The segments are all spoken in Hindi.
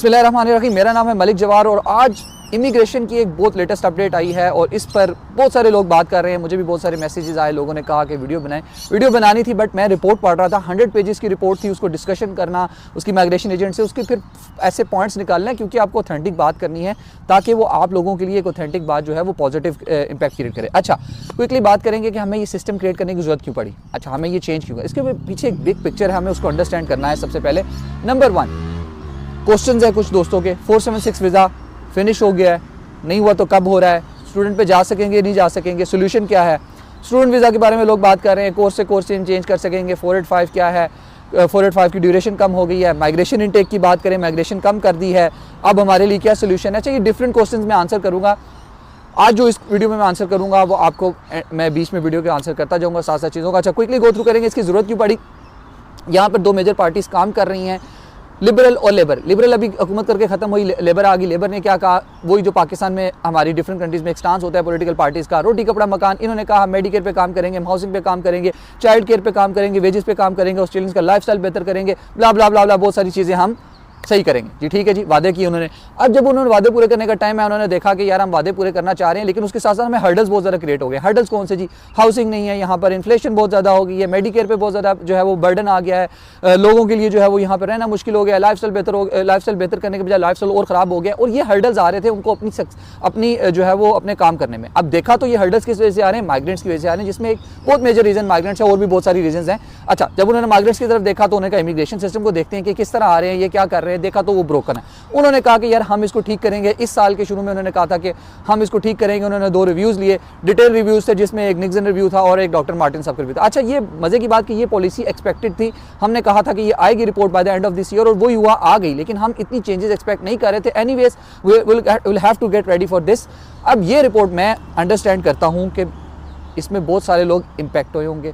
बिस्मिल्लाहिर्रहमानिर्रहीम। मेरा नाम है मलिक जवार और आज इमिग्रेशन की एक बहुत लेटेस्ट अपडेट आई है और इस पर बहुत सारे लोग बात कर रहे हैं। मुझे भी बहुत सारे मैसेजेस आए, लोगों ने कहा कि वीडियो बनाएं। वीडियो बनानी थी बट मैं रिपोर्ट पढ़ रहा था, 100 पेजेस की रिपोर्ट थी, उसको डिस्कशन करना उसकी माइग्रेशन एजेंट से, उसके फिर ऐसे पॉइंट्स निकालना है क्योंकि आपको ऑथेंटिक बात करनी है ताकि वो आप लोगों के लिए एक ऑथेंटिक बात जो है वो पॉजिटिव इंपैक्ट क्रिएट करे। अच्छा, क्विकली बात करेंगे कि हमें ये सिस्टम क्रिएट करने की जरूरत क्यों पड़ी। अच्छा, हमें ये चेंज क्यों, इसके पीछे एक बिग पिक्चर है, हमें उसको अंडरस्टैंड करना है। सबसे पहले नंबर 1 क्वेश्चंस है कुछ दोस्तों के, 476 वीज़ा फिनिश हो गया है, नहीं हुआ तो कब हो रहा है, स्टूडेंट पे जा सकेंगे नहीं जा सकेंगे, सोल्यूशन क्या है। स्टूडेंट वीज़ा के बारे में लोग बात कर रहे हैं, कोर्स से कोर्स चेंज कर सकेंगे, 485 क्या है, 485 की ड्यूरेशन कम हो गई है। माइग्रेशन इनटेक की बात करें, माइग्रेशन कम कर दी है, अब हमारे लिए क्या सोल्यूशन है। चाहिए डिफरेंट क्वेश्चंस में आंसर करूँगा। आज जो इस वीडियो में मैं आंसर करूँगा वो आपको मैं बीच में वीडियो के आंसर करता जाऊँगा साथ साथ चीज़ों का। अच्छा, क्विकली गो थ्रू करेंगे इसकी ज़रूरत क्यों पड़ी। यहाँ पर 2 मेजर पार्टीज़ काम कर रही हैं, लिबरल और लेबर। लिबरल अभी हुकूमत करके ख़त्म हुई, लेबर आ गई। लेबर ने क्या कहा, वही जो पाकिस्तान में हमारी डिफरेंट कंट्रीज़ में एक स्टांस होता है पॉलिटिकल पार्टीज़ का, रोटी कपड़ा मकान। इन्होंने कहा हम मेडिकेयर पे काम करेंगे, हम हाउसिंग पे काम करेंगे, चाइल्ड केयर पे काम करेंगे, वेजेस पे काम करेंगे, ऑस्ट्रेलियंस का लाइफस्टाइल बेहतर करेंगे, ब्ला ब्ला ब्ला ब्ला, बहुत सारी चीज़ें हम सही करेंगे जी। ठीक है जी, वादे किए उन्होंने। अब जब उन्होंने वादे पूरे करने का टाइम है, उन्होंने देखा कि यार हम वादे पूरे करना चाह रहे हैं लेकिन उसके साथ साथ हमें हर्डल्स बहुत ज़्यादा क्रिएट हो गए। हर्डल्स कौन से जी, हाउसिंग नहीं है यहाँ पर, इन्फ्लेशन बहुत ज़्यादा हो गई है, मेडिकेयर पे बहुत ज़्यादा जो है वो बर्डन आ गया है, लोगों के लिए जो है वो यहाँ पर रहना मुश्किल हो गया, लाइफस्टाइल बेहतर करने के बजाय लाइफस्टाइल और ख़राब हो गया। और ये हर्डल्स आ रहे थे उनको अपनी जो है वो अपने काम करने में। अब देखा तो ये हर्डल्स किस वजह से आ रहे हैं, माइग्रेंट्स की वजह से आ रहे हैं, जिसमें एक बहुत मेजर रीज़न माइग्रेंट्स है और भी बहुत सारी रीजन हैं। अच्छा, जब उन्होंने माइग्रेंट्स की तरफ देखा तो उन्होंने कहा इमिग्रेशन सिस्टम को देखते हैं कि किस तरह आ रहे हैं, ये क्या कर रहे हैं। देखा तो वो ब्रोकन है। उन्होंने कहा कि यार हम इसको ठीक करेंगे। इस साल के शुरू में उन्होंने कहा था कि हम इसको ठीक करेंगे। उन्होंने 2 रिव्यूज़ लिए, डिटेल रिव्यूज़ थे, जिसमें एक निक्सन रिव्यू था और एक डॉक्टर मार्टिन साहब का रिव्यू था। अच्छा, ये मजे की बात कि ये पॉलिसी एक्सपेक्टेड थी, हमने कहा था कि ये आएगी report by the end of this year और वो हुआ, आ गई, लेकिन हम इतनी चेंजेस एक्सपेक्ट नहीं कर रहे थे। Anyways will have to get ready for this. अब ये रिपोर्ट मैं अंडरस्टैंड करता हूँ कि इसमें बहुत सारे लोग इम्पैक्ट हुए होंगे,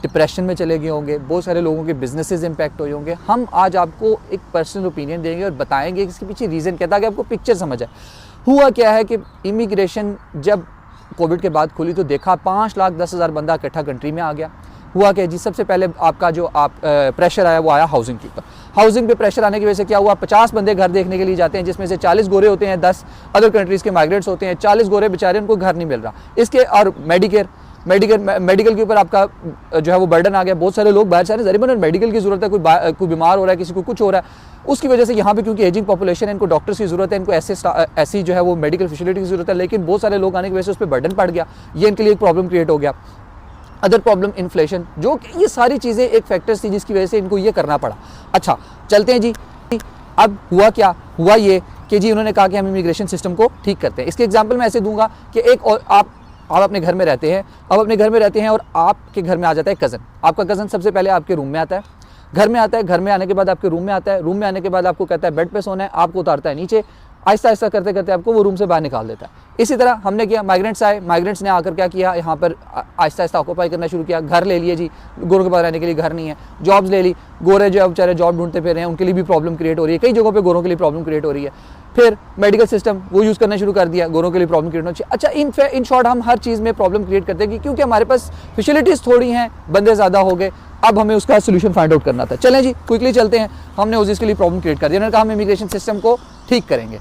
डिप्रेशन में चले गए होंगे, बहुत सारे लोगों के बिजनेसेस इंपैक्ट हुए होंगे। हम आज आपको एक पर्सनल ओपिनियन देंगे और बताएंगे कि इसके पीछे रीज़न क्या था, ताकि आपको पिक्चर समझ आए। हुआ क्या है कि इमिग्रेशन जब कोविड के बाद खुली तो देखा 5,10,000 बंदा इकट्ठा कंट्री में आ गया। हुआ क्या जी, सबसे पहले आपका जो प्रेशर आया वो आया हाउसिंग के ऊपर। हाउसिंग पे प्रेशर आने की वजह से क्या हुआ, 50 बंदे घर देखने के लिए जाते हैं, जिसमें से 40 गोरे होते हैं, 10 अदर कंट्रीज़ के माइग्रेंट्स होते हैं। 40 गोरे बेचारे, उनको घर नहीं मिल रहा। इसके और मेडिकल के ऊपर आपका जो है वो बर्डन आ गया। बहुत सारे लोग बाहर से आ रहे हैं, ज़रूर मेडिकल की ज़रूरत है, कोई बीमार हो रहा है, किसी को कुछ हो रहा है, उसकी वजह से यहाँ पे क्योंकि एजिंग पॉपुलेशन है, इनको डॉक्टर्स की ज़रूरत है, इनको ऐसी जो है वो मेडिकल फैसिलिटी की ज़रूरत है, लेकिन बहुत सारे लोग आने की वजह से उस पर बर्डन पड़ गया। ये इनके लिए एक प्रॉब्लम क्रिएट हो गया। अदर प्रॉब्लम इन्फ्लेशन, जो ये सारी चीज़ें एक फैक्टर्स थी जिसकी वजह से इनको ये करना पड़ा। अच्छा, चलते हैं जी। अब हुआ क्या, हुआ ये कि जी उन्होंने कहा कि हम इमिग्रेशन सिस्टम को ठीक करते हैं। इसके एग्जाम्पल मैं ऐसे दूंगा कि एक और आप अपने घर में रहते हैं, और आपके घर में आ जाता है कज़न। आपका कज़न सबसे पहले आपके रूम में आता है, घर में आने के बाद आपके रूम में आता है, रूम में आने के बाद आपको कहता है बेड पे सोना है, आपको उतारता है नीचे, आहिस्ता आहिस्ता करते करते आपको वो रूम से बाहर निकाल देता है। इसी तरह हमने किया, माइग्रेंट्स आए, माइग्रेंट्स ने आकर क्या किया, यहाँ पर आहिस्ता आहिस्ता ऑक्यूपाई करना शुरू किया। घर ले लिए जी, गोरों के पास रहने के लिए घर नहीं है, जॉब्स ले ली, गोरे जो बेचारे जॉब ढूंढते फिर रहे हैं, उनके लिए भी प्रॉब्लम क्रिएट हो रही है, कई जगहों पे गोरों के लिए प्रॉब्लम क्रिएट हो रही है। फिर मेडिकल सिस्टम वो यूज़ करना शुरू कर दिया, गोरों के लिए प्रॉब्लम क्रिएट होनी चाहिए। अच्छा, इन शॉर्ट हम हर चीज़ में प्रॉब्लम क्रिएट करते हैं क्योंकि हमारे पास फैसिलिटीज़ थोड़ी हैं, बंदे ज़्यादा हो गए, अब हमें उसका सोल्यूशन फाइंड आउट करना था। चलें जी, क्विकली चलते हैं। हमने उसके लिए प्रॉब्लम क्रिएट कर दिया, उन्होंने कहा हम इमिग्रेशन सिस्टम को ठीक करेंगे।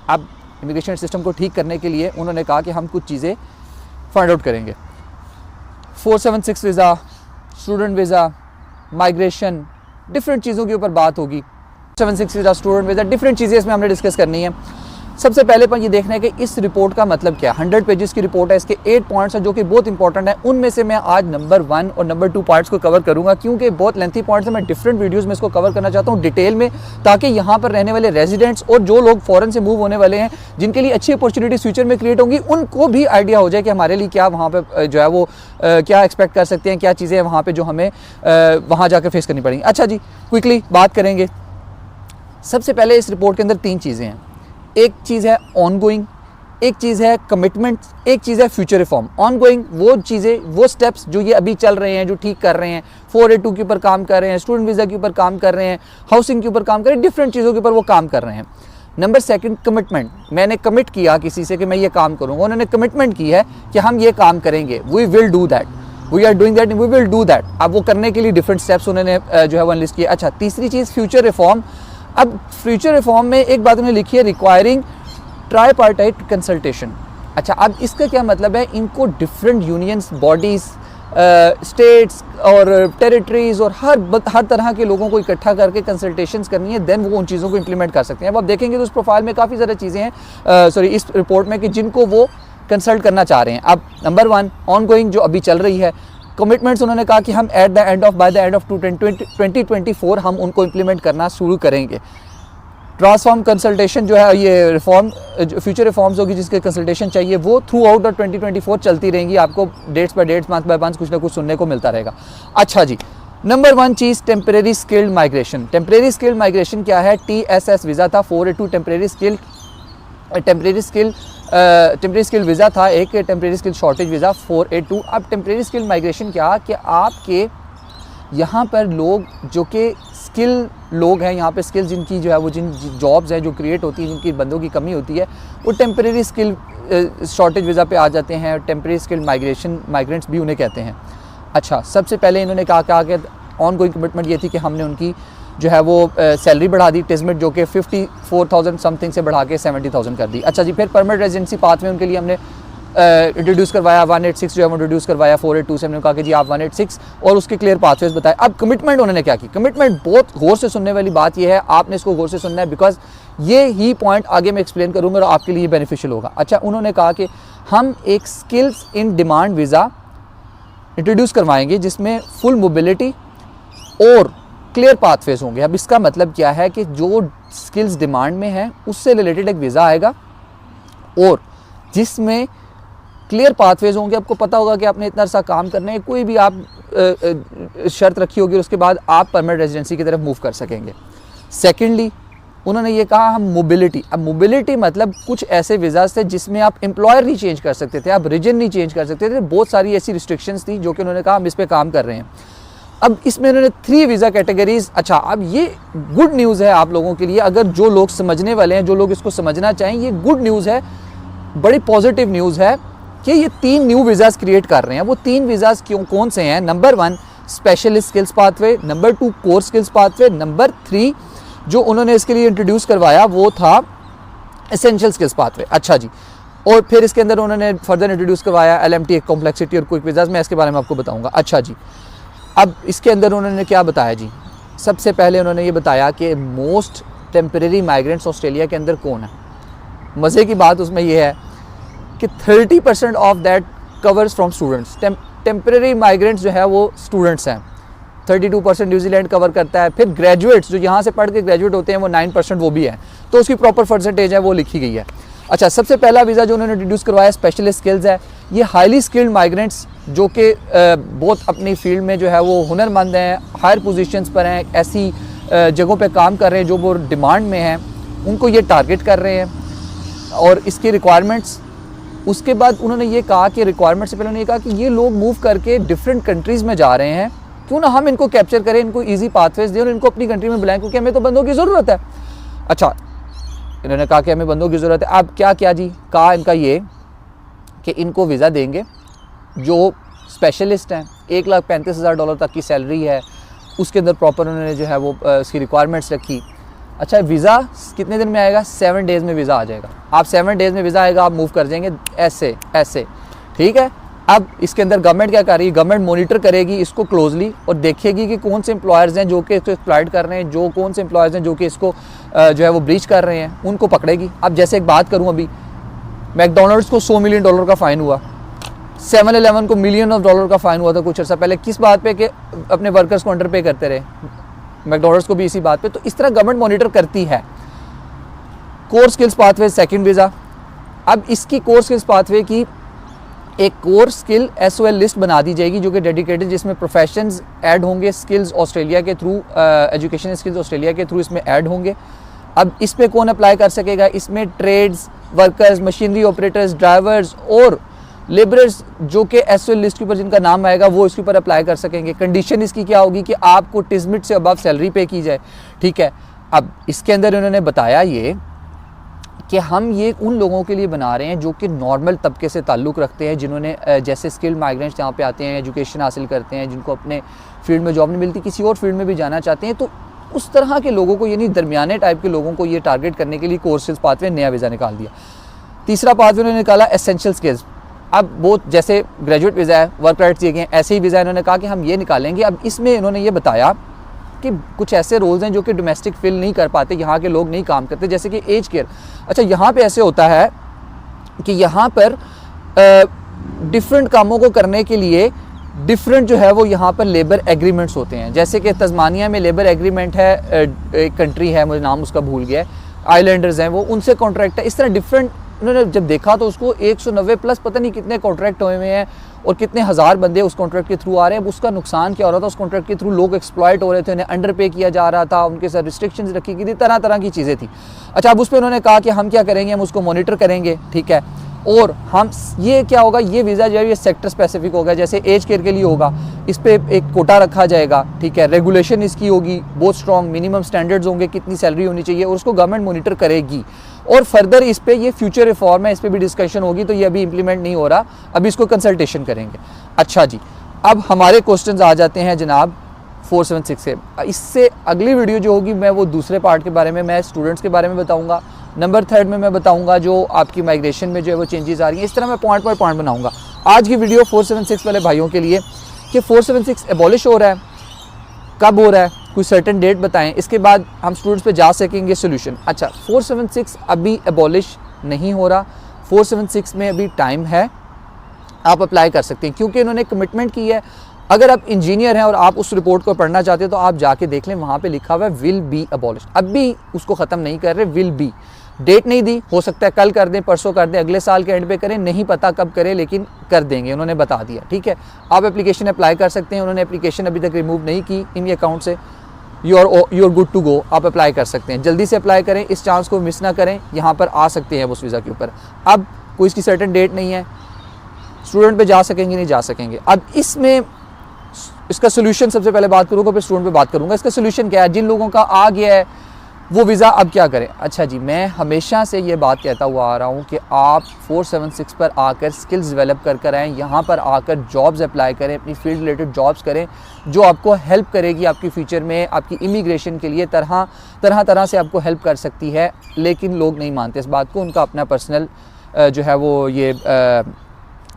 अब इमिग्रेशन सिस्टम को ठीक करने के लिए उन्होंने कहा कि हम कुछ चीज़ें फाइंड आउट करेंगे। 476 visa, student visa, migration, different चीज़ों के ऊपर बात होगी। 76 वीज़ा, स्टूडेंट वीज़ा, डिफरेंट चीज़ें इसमें हमने डिस्कस करनी है। सबसे पहले पर ये देखना है कि इस रिपोर्ट का मतलब क्या है। 100 पेजेस की रिपोर्ट है, इसके 8 पॉइंट्स हैं जो कि बहुत इंपॉर्टेंट है। उनमें से मैं आज नंबर 1 और नंबर 2 पार्ट्स को कवर करूंगा क्योंकि बहुत लेंथी पॉइंट्स हैं। मैं डिफरेंट वीडियोस में इसको कवर करना चाहता हूँ डिटेल में, ताकि यहाँ पर रहने वाले रेजिडेंट्स और जो लोग फॉरेन से मूव होने वाले हैं, जिनके लिए अच्छी अपॉर्चुनिटीज फ्यूचर में क्रिएट होंगी, उनको भी आइडिया हो जाए कि हमारे लिए क्या वहाँ पर जो है वो क्या एक्सपेक्ट कर सकते हैं, क्या चीज़ें हैं वहाँ पर जो हमें वहाँ जाकर फेस करनी पड़ेंगी। अच्छा जी, क्विकली बात करेंगे। सबसे पहले इस रिपोर्ट के अंदर 3 चीज़ें हैं। एक चीज़ है ऑनगोइंग, एक चीज़ है कमिटमेंट, एक चीज़ है फ्यूचर रिफॉर्म। ऑनगोइंग वो चीज़ें, वो स्टेप्स जो ये अभी चल रहे हैं, जो ठीक कर रहे हैं, 482 के ऊपर काम कर रहे हैं, स्टूडेंट वीज़ा के ऊपर काम कर रहे हैं, हाउसिंग के ऊपर काम कर रहे हैं, डिफरेंट चीज़ों के ऊपर वो काम कर रहे हैं। नंबर 2 कमिटमेंट, मैंने कमिट किया किसी से कि मैं ये काम करूँगा, उन्होंने कमिटमेंट की है कि हम ये काम करेंगे, we will do that, we are doing that, we will do that. अब वो करने के लिए डिफरेंट स्टेप्स उन्होंने जो है वो लिस्ट किया। अच्छा, तीसरी चीज़ फ्यूचर रिफॉर्म। अब फ्यूचर रिफॉर्म में एक बात उन्होंने लिखी है, रिक्वायरिंग ट्राईपार्टाइट कंसल्टेशन। अच्छा, अब इसका क्या मतलब है, इनको डिफरेंट यूनियंस बॉडीज़, स्टेट्स और टेरिटरीज़ और हर तरह के लोगों को इकट्ठा करके कंसल्टेशंस करनी है, देन वो उन चीज़ों को इंप्लीमेंट कर सकते हैं। अब आप देखेंगे तो उस प्रोफाइल में काफ़ी ज़्यादा चीज़ें हैं, इस रिपोर्ट में, कि जिनको वो कंसल्ट करना चाह रहे हैं। अब नंबर 1 ऑन गोइंग जो अभी चल रही है कमिटमेंट्स, उन्होंने कहा कि हम बाय द एंड ऑफ 2024 हम उनको इम्प्लीमेंट करना शुरू करेंगे। ट्रांसफॉर्म कंसल्टेशन जो है, ये रिफॉर्म फ्यूचर रिफॉर्म्स होगी जिसके कंसल्टेशन चाहिए, वो थ्रू आउट 2024 चलती रहेंगी। आपको dates by dates, month by month कुछ ना कुछ सुनने को मिलता रहेगा। अच्छा जी, नंबर 1 चीज़ temporary skilled migration. Temporary skilled migration क्या है? TSS वीज़ा था, 482 टेम्परेरी स्किल वीज़ा था, एक टेम्परेरी स्किल शॉर्टेज वीज़ा 482। अब टेम्परेरी स्किल माइग्रेशन क्या कि आपके यहाँ पर लोग जो कि स्किल लोग हैं, यहाँ पे स्किल्स जिनकी जो है वो जिन जॉब्स हैं जो क्रिएट होती हैं, जिनकी बंदों की कमी होती है, वो टेम्परेरी स्किल शॉर्टेज वीज़ा पे आ जाते हैं। टेम्परेरी स्किल माइग्रेंट्स भी उन्हें कहते हैं। अच्छा, सबसे पहले इन्होंने कहा कि ऑन गोइंग कमिटमेंट ये थी कि हमने उनकी जो है वो सैलरी बढ़ा दी, टिजमेट जो कि 54,000 समथिंग से बढ़ा के 70,000 कर दी। अच्छा जी, फिर परमानेंट रेजिडेंसी पाथ में उनके लिए हमने इंट्रोड्यूस करवाया 186 जो है वो इंट्रोड्यूस करवाया 482 से। हमने कहा कि जी आप 186 और उसके क्लियर पाथवेज बताए। अब कमिटमेंट उन्होंने क्या की? कमिटमेंट बहुत गौर से सुनने वाली बात यह है, आपने इसको गौर से सुनना है, बिकॉज ये ही पॉइंट आगे मैं एक्सप्लेन करूँगा और आपके लिए बेनिफिशियल होगा। अच्छा, उन्होंने कहा कि हम एक skills in demand visa introduce करवाएंगे जिसमें फुल मोबिलिटी और क्लियर पाथवेज होंगे। अब इसका मतलब क्या है कि जो स्किल्स डिमांड में है उससे रिलेटेड एक वीज़ा आएगा और जिसमें क्लियर पाथवेज होंगे। आपको पता होगा कि आपने इतना अर्सा काम करना है, कोई भी आप शर्त रखी होगी, उसके बाद आप परमानेंट रेजिडेंसी की तरफ मूव कर सकेंगे। सेकेंडली उन्होंने ये कहा हम मोबिलिटी। अब मोबिलिटी मतलब कुछ ऐसे वीज़ाज थे जिसमें आप एम्प्लॉयर नहीं चेंज कर सकते थे, आप रीजन नहीं चेंज कर सकते थे, बहुत सारी ऐसी रिस्ट्रिक्शंस थी जो कि उन्होंने कहा हम इस पर काम कर रहे हैं। अब इसमें उन्होंने 3 वीज़ा कैटेगरीज। अच्छा, अब ये गुड न्यूज़ है आप लोगों के लिए, अगर जो लोग समझने वाले हैं, जो लोग इसको समझना चाहें, ये गुड न्यूज़ है, बड़ी पॉजिटिव न्यूज़ है कि ये 3 न्यू वीज़ाज क्रिएट कर रहे हैं। वो 3 वीज़ाज कौन से हैं? Number 1 specialist skills pathway, number 2 core skills pathway, number 3 जो उन्होंने इसके लिए इंट्रोड्यूस करवाया वो था एसेंशियल स्किल्स पाथवे। अच्छा जी, और फिर इसके अंदर उन्होंने फर्दर इंट्रोड्यूस करवाया LMT, कॉम्प्लेक्सिटी और क्विक वीज़ाज। मैं इसके बारे में आपको बताऊँगा। अच्छा जी, अब इसके अंदर उन्होंने क्या बताया जी? सबसे पहले उन्होंने ये बताया कि मोस्ट टेम्परेरी माइग्रेंट्स ऑस्ट्रेलिया के अंदर कौन है। मज़े की बात उसमें यह है कि 30% of that covers from students. Temporary migrants जो है वो स्टूडेंट्स हैं। 32% न्यूजीलैंड कवर करता है। फिर ग्रेजुएट्स जो यहाँ से पढ़ के ग्रेजुएट होते हैं वो 9% वो भी है, तो उसकी प्रॉपर परसेंटेज है वो लिखी गई है। अच्छा, सबसे पहला वीज़ा जो उन्होंने इंट्रोड्यूस करवाया स्पेशलिस्ट स्किल्स है। ये हाईली स्किल्ड माइग्रेंट्स जो कि बहुत अपनी फील्ड में जो है वो हुनरमंद हैं, हायर पोजीशंस पर हैं, ऐसी जगहों पे काम कर रहे हैं जो वो डिमांड में हैं, उनको ये टारगेट कर रहे हैं। और इसकी रिक्वायरमेंट्स, उसके बाद उन्होंने ये कहा कि रिक्वायरमेंट से पहले उन्होंने ये कहा कि ये लोग मूव करके डिफरेंट कंट्रीज़ में जा रहे हैं, क्यों ना हम इनको कैप्चर करें, इनको ईजी पाथवेज दें और इनको अपनी कंट्री में बुलाएं, क्योंकि हमें तो बंदों की ज़रूरत है। अच्छा, इन्होंने कहा कि हमें बंदों की ज़रूरत है। अब क्या किया जी? कहा इनका ये कि इनको वीज़ा देंगे जो स्पेशलिस्ट हैं, $1,35,000 तक की सैलरी है, उसके अंदर प्रॉपर उन्होंने जो है वो उसकी रिक्वायरमेंट्स रखी। अच्छा, वीज़ा कितने दिन में आएगा? 7 डेज़ में वीज़ा आ जाएगा। आप 7 डेज़ में वीज़ा आएगा, आप मूव कर जाएंगे ऐसे ऐसे, ठीक है। अब इसके अंदर गवर्नमेंट क्या कर रही है? गवर्नमेंट मॉनिटर करेगी इसको क्लोजली और देखेगी कि कौन से एम्प्लॉयर्स हैं जो कि इसको एक्सप्लॉइट कर रहे हैं, जो कौन से एम्प्लॉयर्स हैं जो कि इसको जो है वो ब्रीच कर रहे हैं, उनको पकड़ेगी। अब जैसे एक बात करूं, अभी मैकडोनल्ड्स को $100 मिलियन का फ़ाइन हुआ, 7-Eleven को $1,000,000 का फ़ाइन हुआ था कुछ अर्सा पहले। किस बात पे? कि अपने वर्कर्स को अंडर पे करते रहे। मैकडोनल्ड्स को भी इसी बात पे। तो इस तरह गवर्नमेंट मॉनिटर करती है। Core skills pathway second visa. अब इसकी कोर स्किल्स पाथवे की एक कोर स्किल SOL लिस्ट बना दी जाएगी जो कि डेडिकेटेड, जिसमें प्रोफेशंस ऐड होंगे स्किल्स ऑस्ट्रेलिया के थ्रू, एजुकेशन स्किल्स ऑस्ट्रेलिया के थ्रू इसमें ऐड होंगे। अब इस पे कौन अप्लाई कर सकेगा? इसमें trades workers, machinery operators, drivers और लेबरर्स जो कि SOL लिस्ट के ऊपर जिनका नाम आएगा वो इसके ऊपर अप्लाई कर सकेंगे। कंडीशन इसकी क्या होगी कि आपको टिजमिट से अबव सैलरी पे की जाए, ठीक है। अब इसके अंदर उन्होंने बताया ये कि हम ये उन लोगों के लिए बना रहे हैं जो कि नॉर्मल तबके से ताल्लुक़ रखते हैं, जिन्होंने जैसे स्किल्ड माइग्रेंट्स यहाँ पे आते हैं, एजुकेशन हासिल करते हैं, जिनको अपने फील्ड में जॉब नहीं मिलती, किसी और फील्ड में भी जाना चाहते हैं, तो उस तरह के लोगों को, यानी दरमियाने टाइप के लोगों को ये टारगेट करने के लिए कोर स्किल्स पाथवे नया वीज़ा निकाल दिया। तीसरा पाथवे उन्होंने निकाला एसेंशियल स्किल्स। अब वो जैसे ग्रेजुएट वीज़ा है, वर्क राइट्स दिए गए, ऐसे ही वीज़ा इन्होंने कहा कि हम ये निकालेंगे। अब इसमें इन्होंने ये बताया कि कुछ ऐसे रोल्स हैं जो कि डोमेस्टिक फिल नहीं कर पाते, यहाँ के लोग नहीं काम करते, जैसे कि एज केयर। अच्छा, यहाँ पे ऐसे होता है कि यहाँ पर डिफरेंट कामों को करने के लिए डिफरेंट जो है वो यहाँ पर लेबर एग्रीमेंट्स होते हैं। जैसे कि तस्मानिया में लेबर एग्रीमेंट है, एक कंट्री है, मुझे नाम उसका भूल गया है, आइलैंडर्स हैं वो, उनसे कॉन्ट्रैक्ट है। इस तरह डिफरेंट उन्होंने जब देखा तो उसको 190 प्लस पता नहीं कितने कॉन्ट्रैक्ट हुए हुए हैं और कितने हज़ार बंदे उस कॉन्ट्रैक्ट के थ्रू आ रहे हैं। अब उसका नुकसान क्या हो रहा था, उस कॉन्ट्रैक्ट के थ्रू लोग एक्सप्लॉइट हो रहे थे, उन्हें अंडर पे किया जा रहा था, उनके साथ रिस्ट्रिक्शंस रखी गई थी, तरह तरह की चीज़ें थी। अच्छा, अब उस पर उन्होंने कहा कि हम क्या करेंगे, हम उसको मॉनिटर करेंगे, ठीक है, और हम ये क्या होगा, ये वीज़ा जो है ये सेक्टर स्पेसिफिक होगा। जैसे एज केयर के लिए होगा, इस पर एक कोटा रखा जाएगा, ठीक है, रेगुलेशन इसकी होगी बहुत स्ट्रॉन्ग, मिनिमम स्टैंडर्ड्स होंगे, कितनी सैलरी होनी चाहिए, और उसको गवर्नमेंट मॉनिटर करेगी। और फर्दर इस पर ये फ्यूचर रिफॉर्म है, इस पर भी डिस्कशन होगी, तो ये अभी इंप्लीमेंट नहीं हो रहा, अभी इसको कंसल्टेशन करेंगे। अच्छा जी, अब हमारे क्वेश्चंस आ जाते हैं जनाब 476 से। इससे अगली वीडियो जो होगी मैं वो दूसरे पार्ट के बारे में, मैं स्टूडेंट्स के बारे में बताऊंगा। नंबर 3 में मैं बताऊंगा जो आपकी माइग्रेशन में जो है वो चेंजेस आ रही हैं। इस तरह मैं पॉइंट पर पॉइंट बनाऊंगा। आज की वीडियो 476 वाले भाइयों के लिए कि 476 एबॉलिश हो रहा है, कब हो रहा है, कोई सर्टेन डेट बताएं, इसके बाद हम स्टूडेंट्स पे जा सकेंगे सोल्यूशन। अच्छा, 476 अभी एबॉलिश नहीं हो रहा, 476 में अभी टाइम है, आप अप्लाई कर सकते हैं, क्योंकि इन्होंने कमिटमेंट की है। अगर आप इंजीनियर हैं और आप उस रिपोर्ट को पढ़ना चाहते हैं तो आप जाके देख लें, वहाँ पे लिखा हुआ है विल बी अबॉलिश। अभी उसको ख़त्म नहीं कर रहे, विल बी, डेट नहीं दी, हो सकता है कल कर दें, परसों कर दें, अगले साल के एंड पे करें, नहीं पता कब करें, लेकिन कर देंगे, उन्होंने बता दिया, ठीक है। आप एप्लीकेशन अप्लाई कर सकते हैं, उन्होंने एप्लीकेशन अभी तक रिमूव नहीं की इन अकाउंट से, you are good to go, आप अप्लाई कर सकते हैं, जल्दी से अप्लाई करें, इस चांस को मिस ना करें, यहाँ पर आ सकते हैं उस वीज़ा के ऊपर। अब कोई इसकी सर्टेन डेट नहीं है, स्टूडेंट पे जा सकेंगे नहीं जा सकेंगे। अब इसमें इसका सोल्यूशन सबसे पहले बात करूँगा, फिर स्टूडेंट पे बात करूँगा। इसका सोल्यूशन क्या है, जिन लोगों का आ गया है वो वीज़ा अब क्या करें। अच्छा जी, मैं हमेशा से ये बात कहता हुआ आ रहा हूँ कि आप 476 पर आकर स्किल्स डेवलप कर आएँ, यहाँ पर आकर जॉब्स अप्लाई करें, अपनी फील्ड रिलेटेड जॉब्स करें जो आपको हेल्प करेगी आपकी फ्यूचर में, आपकी इमिग्रेशन के लिए तरह से आपको हेल्प कर सकती है। लेकिन लोग नहीं मानते इस बात को, उनका अपना पर्सनल जो है वो ये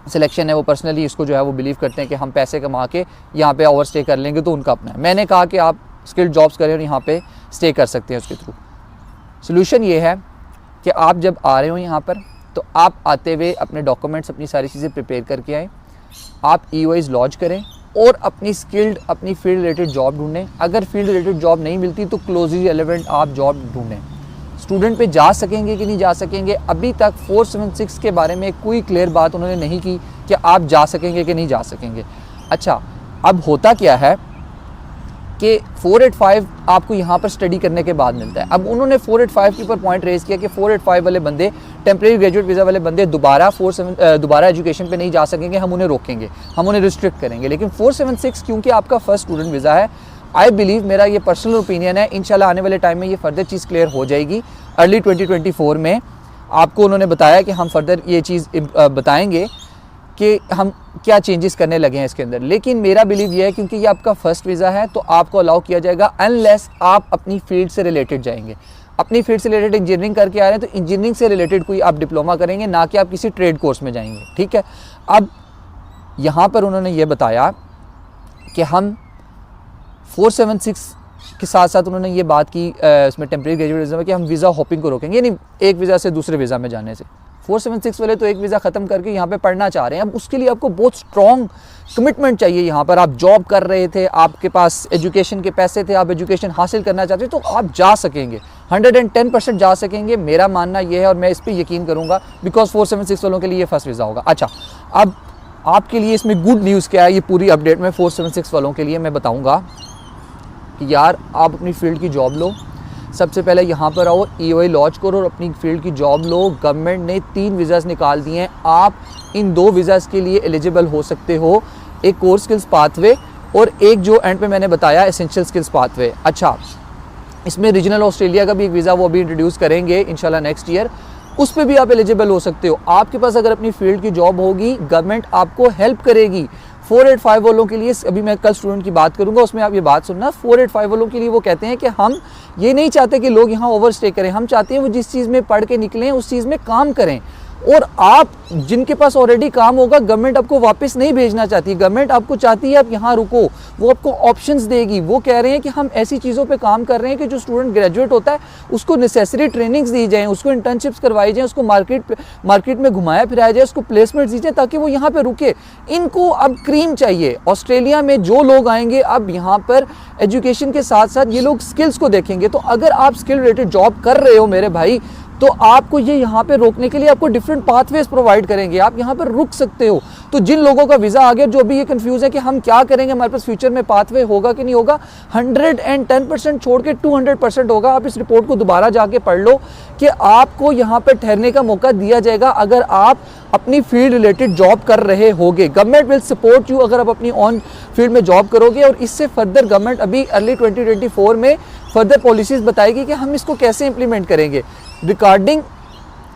सिलेक्शन है, वो पर्सनली इसको जो है वो बिलीव करते हैं कि हम पैसे कमा के यहाँ पे ओवर स्टे कर लेंगे, तो उनका अपना है। मैंने कहा कि आप स्किल्ड जॉब्स करें और यहाँ पे स्टे कर सकते हैं उसके थ्रू। सोल्यूशन ये है कि आप जब आ रहे हो यहाँ पर तो आप आते हुए अपने डॉक्यूमेंट्स, अपनी सारी चीज़ें प्रिपेयर करके आएँ, आप EOIs लॉन्च करें और अपनी स्किल्ड, अपनी फील्ड रिलेटेड जॉब ढूंढें। अगर फील्ड रिलेटेड जॉब नहीं मिलती तो क्लोजली रेलेवेंट आप जॉब ढूंढें। स्टूडेंट पे जा सकेंगे कि नहीं जा सकेंगे, अभी तक 476 के बारे में कोई क्लियर बात उन्होंने नहीं की कि आप जा सकेंगे कि नहीं जा सकेंगे। अच्छा, अब होता क्या है कि 485 आपको यहाँ पर स्टडी करने के बाद मिलता है। अब उन्होंने 485 के ऊपर पॉइंट रेज किया कि 485 वाले बंदे, टेम्प्रेरी ग्रेजुएट वीज़ा वाले बंदे दोबारा एजुकेशन पे नहीं जा सकेंगे, हम उन्हें रोकेंगे, हम उन्हें रिस्ट्रिक्ट करेंगे। लेकिन 476 क्योंकि आपका फर्स्ट स्टूडेंट वीज़ा है, आई बिलीव, मेरा ये पर्सनल ओपिनियन है, इंशाल्लाह आने वाले टाइम में ये फर्दर चीज़ क्लियर हो जाएगी। अर्ली 2024 में आपको उन्होंने बताया कि हम फर्दर ये चीज़ बताएंगे कि हम क्या चेंजेस करने लगे हैं इसके अंदर। लेकिन मेरा बिलीव ये है क्योंकि ये आपका फर्स्ट वीज़ा है तो आपको अलाउ किया जाएगा अनलेस आप अपनी फील्ड से रिलेटेड जाएंगे। अपनी फील्ड से रिलेटेड इंजीनियरिंग करके आ रहे हैं तो इंजीनियरिंग से रिलेटेड कोई आप डिप्लोमा करेंगे, ना कि आप किसी ट्रेड कोर्स में जाएंगे, ठीक है। अब यहाँ पर उन्होंने ये बताया कि हम 476 के साथ साथ उन्होंने ये बात की इसमें टेम्प्रेरी ग्रेजुएट वीज़ा में कि हम वीज़ा हॉपिंग को रोकेंगे, यानी एक वीज़ा से दूसरे वीज़ा में जाने से। 476 वाले तो एक वीज़ा ख़त्म करके यहाँ पे पढ़ना चाह रहे हैं। अब उसके लिए आपको बहुत स्ट्रॉन्ग कमिटमेंट चाहिए। यहाँ पर आप जॉब कर रहे थे, आपके पास एजुकेशन के पैसे थे, आप एजुकेशन हासिल करना चाहते थे, तो आप जा सकेंगे, 110% जा सकेंगे। मेरा मानना ये है और मैं इस पर यकीन करूँगा, बिकॉज 476 वालों के लिए ये फर्स्ट वीज़ा होगा। अच्छा, अब आपके लिए इसमें गुड न्यूज़ क्या है, ये पूरी अपडेट में 476 वालों के लिए मैं बताऊँगा कि यार आप अपनी फील्ड की जॉब लो, सबसे पहले यहाँ पर आओ, EOI लॉन्च करो और अपनी फील्ड की जॉब लो। गवर्नमेंट ने 3 वीज़ाज़ निकाल दिए हैं, आप इन 2 वीज़ाज़ के लिए एलिजिबल हो सकते हो, एक कोर स्किल्स पाथवे और एक जो एंड पे मैंने बताया एसेंशियल स्किल्स पाथवे। अच्छा, इसमें रीजनल ऑस्ट्रेलिया का भी एक वीज़ा वो अभी इंट्रोड्यूस करेंगे इंशाल्लाह नेक्स्ट ईयर, उस पर भी आप एलिजिबल हो सकते हो। आपके पास अगर अपनी फील्ड की जॉब होगी, गवर्नमेंट आपको हेल्प करेगी 485 वालों के लिए, अभी मैं कल स्टूडेंट की बात करूंगा, उसमें आप ये बात सुनना, 485 वालों के लिए वो कहते हैं कि हम ये नहीं चाहते कि लोग यहाँ ओवर स्टे करें, हम चाहते हैं वो जिस चीज़ में पढ़ के निकलें उस चीज़ में काम करें। और आप जिनके पास ऑलरेडी काम होगा, गवर्नमेंट आपको वापस नहीं भेजना चाहती, गवर्नमेंट आपको चाहती है आप यहाँ रुको, वो आपको ऑप्शंस देगी। वो कह रहे हैं कि हम ऐसी चीज़ों पे काम कर रहे हैं कि जो स्टूडेंट ग्रेजुएट होता है उसको नेसेसरी ट्रेनिंग्स दी जाएँ, उसको इंटर्नशिप्स करवाई जाएँ, उसको मार्केट में घुमाया फिराया जाए, उसको प्लेसमेंट दी जाए ताकि वो यहाँ पर रुके। इनको अब क्रीम चाहिए। ऑस्ट्रेलिया में जो लोग आएंगे अब यहाँ पर एजुकेशन के साथ साथ ये लोग स्किल्स को देखेंगे। तो अगर आप स्किल रिलेटेड जॉब कर रहे हो मेरे भाई, तो आपको ये यहाँ पे रोकने के लिए आपको डिफरेंट पाथवेज प्रोवाइड करेंगे, आप यहाँ पर रुक सकते हो। तो जिन लोगों का वीज़ा आ गया, जो भी ये कंफ्यूज है कि हम क्या करेंगे, हमारे पास फ्यूचर में पाथवे होगा कि नहीं होगा, 110% छोड़ के 200% होगा। आप इस रिपोर्ट को दोबारा जाके पढ़ लो कि आपको यहाँ पर ठहरने का मौका दिया जाएगा अगर आप अपनी फील्ड रिलेटेड जॉब कर रहे होगे। गवर्नमेंट विल सपोर्ट यू अगर आप अपनी ऑन फील्ड में जॉब करोगे। और इससे फर्दर गवर्नमेंट अभी अर्ली 2024 में फर्दर पॉलिसीज़ बताएगी कि हम इसको कैसे इंप्लीमेंट करेंगे। रिगार्डिंग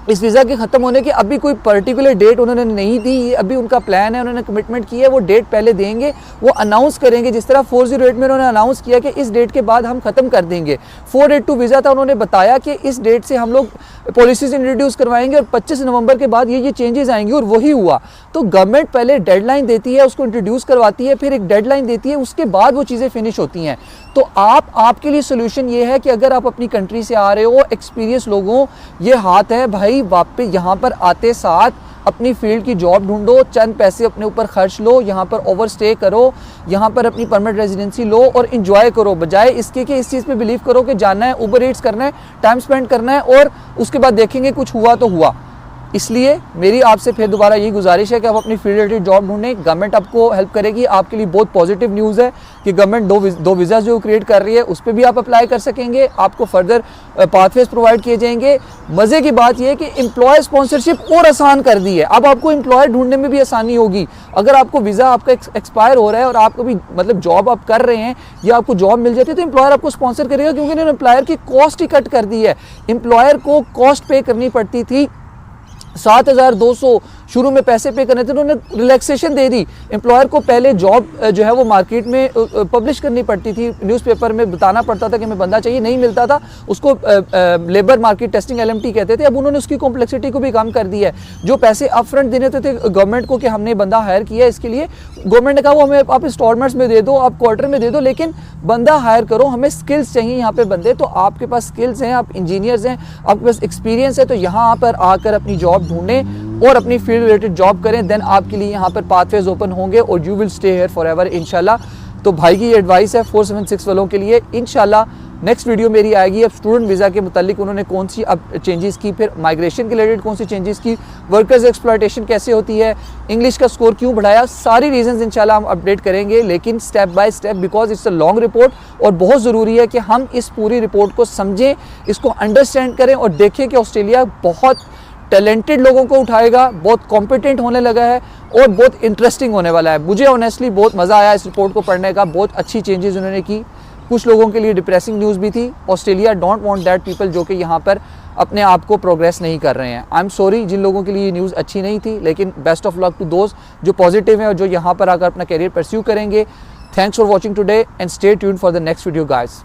इस वीज़ा के ख़त्म होने की अभी कोई पर्टिकुलर डेट उन्होंने नहीं दी, ये अभी उनका प्लान है, उन्होंने कमिटमेंट की है, वो डेट पहले देंगे, वो अनाउंस करेंगे। जिस तरह 408 में उन्होंने अनाउंस किया कि इस डेट के बाद हम ख़त्म कर देंगे। 482 वीज़ा था, उन्होंने बताया कि इस डेट से हम लोग पॉलिसीज़ इंट्रोड्यूस करवाएंगे और 25 नवंबर के बाद ये चेंजेस आएंगी, और वही हुआ। तो गवर्नमेंट पहले डेडलाइन देती है, उसको इंट्रोड्यूस करवाती है, फिर एक डेडलाइन देती है, उसके बाद वो चीज़ें फिनिश होती हैं। तो आपके लिए सोल्यूशन ये है कि अगर आप अपनी कंट्री से आ रहे हो, एक्सपीरियंस लोगों ये हाथ है भाई, वापस यहाँ पर आते साथ अपनी फील्ड की जॉब ढूंढो, चंद पैसे अपने ऊपर खर्च लो, यहाँ पर ओवर स्टे करो, यहाँ पर अपनी परमानेंट रेजिडेंसी लो और इन्जॉय करो, बजाय इसके कि इस चीज़ पे बिलीव करो कि जाना है, उबर ईट्स करना है, टाइम स्पेंड करना है और उसके बाद देखेंगे कुछ हुआ तो हुआ। इसलिए मेरी आपसे फिर दोबारा यही गुजारिश है कि आप अपनी फील्ड रिलेटेड जॉब ढूंढें, गवर्नमेंट आपको हेल्प करेगी। आपके लिए बहुत पॉजिटिव न्यूज़ है कि गवर्नमेंट दो वीज़ा जो क्रिएट कर रही है उस पर भी आप अप्लाई कर सकेंगे, आपको फर्दर पाथवेज प्रोवाइड किए जाएंगे। मज़े की बात यह है कि एम्प्लॉय स्पॉन्सरशिप और आसान कर दी है, अब आपको एम्प्लॉय ढूंढने में भी आसानी होगी। अगर आपको वीज़ा आपका एक्सपायर हो रहा है और आप कभी मतलब जॉब आप कर रहे हैं या आपको जॉब मिल जाती है तो एम्प्लॉयर आपको स्पॉन्सर करेगा, क्योंकि इन्होंने एम्प्लॉयर की कॉस्ट ही कट कर दी है। एम्प्लॉयर को कॉस्ट पे करनी पड़ती थी 7,200 शुरू में पैसे पे करने थे, उन्होंने रिलैक्सेशन दे दी। एम्प्लॉयर को पहले जॉब जो है वो मार्केट में पब्लिश करनी पड़ती थी, न्यूज़पेपर में बताना पड़ता था कि हमें बंदा चाहिए, नहीं मिलता था, उसको लेबर मार्केट टेस्टिंग LMT कहते थे। अब उन्होंने उसकी कॉम्प्लेक्सिटी को भी कम कर दिया है। जो पैसे अपफ्रंट देने थे गवर्नमेंट को कि हमने बंदा हायर किया, इसके लिए गवर्नमेंट ने कहा वो हमें आप इंस्टॉलमेंट्स में दे दो, आप क्वार्टर में दे दो, लेकिन बंदा हायर करो, हमें स्किल्स चाहिए यहाँ पे बंदे। तो आपके पास स्किल्स हैं, आप इंजीनियर्स हैं, आपके पास एक्सपीरियंस है, तो यहाँ पर आकर अपनी जॉब ढूंढें और अपनी फील्ड रिलेटेड जॉब करें। देन आपके लिए यहाँ पर पाथवेज ओपन होंगे और you will stay here for ever इंशाल्लाह। तो भाई की ये एडवाइस है 476 वालों के लिए। इंशाल्लाह नेक्स्ट वीडियो मेरी आएगी अब स्टूडेंट वीज़ा के मुतालिक उन्होंने कौन सी अब चेंजेस की, फिर माइग्रेशन के रिलेटेड कौन सी चेंजेस की, वर्कर्स एक्सप्लॉयटेशन कैसे होती है, इंग्लिश का स्कोर क्यों बढ़ाया, सारी रीजंस इंशाल्लाह हम अपडेट करेंगे, लेकिन step by step, because it's a long report और बहुत ज़रूरी है कि हम इस पूरी रिपोर्ट को समझें, इसको अंडरस्टैंड करें और देखें कि ऑस्ट्रेलिया बहुत टैलेंटेड लोगों को उठाएगा, बहुत कॉम्पिटेंट होने लगा है और बहुत इंटरेस्टिंग होने वाला है। मुझे ऑनेस्टली बहुत मज़ा आया इस रिपोर्ट को पढ़ने का, बहुत अच्छी चेंजेस उन्होंने की। कुछ लोगों के लिए डिप्रेसिंग न्यूज़ भी थी। Australia don't want that people जो कि यहाँ पर अपने आप को प्रोग्रेस नहीं कर रहे हैं। आई एम सॉरी जिन लोगों के लिए ये न्यूज़ अच्छी नहीं थी, लेकिन बेस्ट ऑफ लक टू दोस्त जो पॉजिटिव हैं और जो यहाँ पर आकर अपना करियर परस्यू करेंगे। Thanks for watching today and stay tuned for the next video guys.